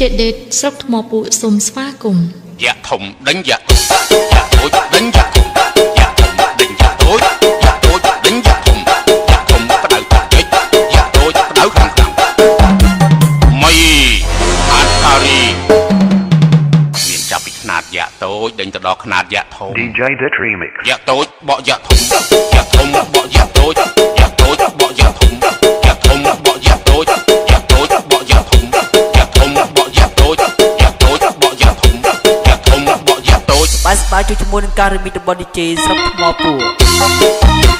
DJ ដេតស្រុកថ្មពួកសូមស្វាគមន៍យ៉ាធំដេញយ៉ាតូចដេញយ៉ាធំយ៉ាធំដេញយ៉ាតូចដេញយ៉ាធំយ៉ាធំបដៅតិចយ៉ាតូចបដៅខាងខាងមីអាតារីមានចាប់ពីខ្នាតយ៉ាតូចដេញទៅដល់ខ្នាតយ៉ាធំ DJ Dit Remix យ៉ាតូចបកយ៉ាធំយ៉ាធំបកយ៉ាតូចយ៉ាតូចបកយ៉ាធំយ៉ាធំបកយ៉ាតូចយ៉ាតូចបកយ៉ាធំយ៉ាធំបកយ៉ាតូចយ៉ាតូចបកយ៉ាធំយ៉ាធំបកយ៉ាតូចបាយស្បាយជួយជាមួយនឹងការរមីតរបស់ DJ ស្រុកថ្មពួក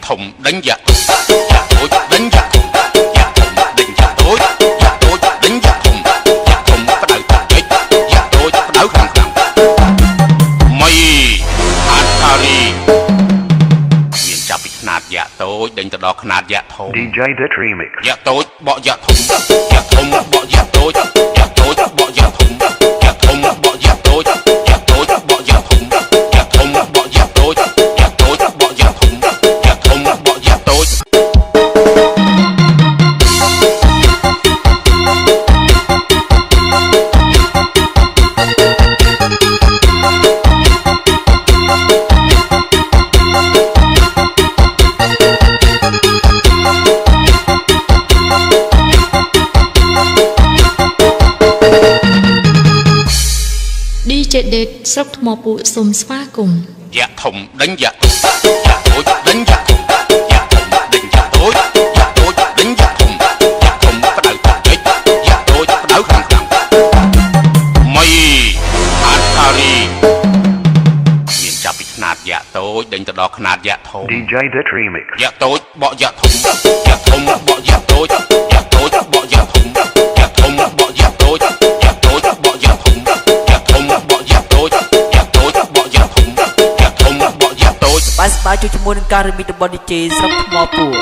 ធំដេញយ៉ាយ៉ាតូចដេញយ៉ាធំយ៉ាធំដេញយ៉ាតូចយ៉ាតូចដេញយ៉ាធំយ៉ាធំបដៅតិចយ៉ាតូចបដៅខាងខាងមីអាតារីមានចាប់ពីខ្នាតយ៉ាតូចដេញទៅដល់ខ្នាតយ៉ាធំ DJ Dit Remix យ៉ាតូចបកយ៉ាធំយ៉ាធំបកយ៉ាតូចយ៉ាតូចបកយ៉ាធំយ៉ាធំបកយ៉ាតូចយ៉ាតូចបកយ៉ាធំយ៉ាធំបកយ៉ាតូចយ៉ាតូចបកយ៉ាធំយ៉ាធំបកយ៉ាតូចDJ ដេតស្រុកថ្មពួកសូមស្វាគមន៍យ៉ាធំដេញយ៉ាយ៉ាតូចដេញយ៉ាធំយ៉ាធំដេញយ៉ាតូចយ៉ាតូចដេញយ៉ាធំយ៉ាធំបដៅតិចយ៉ាតូចបដៅខាងខាងមីអាតារីមានចាប់ពីខ្នាតយ៉ាតូចដេញទៅដល់ខ្នាតយ៉ាធំ DJ Dit Remix យ៉ាតូចបកយ៉ាធំយ៉ាធំបកយ៉ាតូចយ៉ាតូចបកយ៉ាធំយ៉ាធំបកយ៉ាតូចយ៉ាតូចបកយ៉ាធំយ៉ាធំបកយ៉ាតូចយ៉ាតូចបកយ៉ាធំយ៉ាធំបកយ៉ាតូចបាយស្បាយជួយជាមួយនឹងការរមីតរបស់ DJ ស្រុកថ្មពួក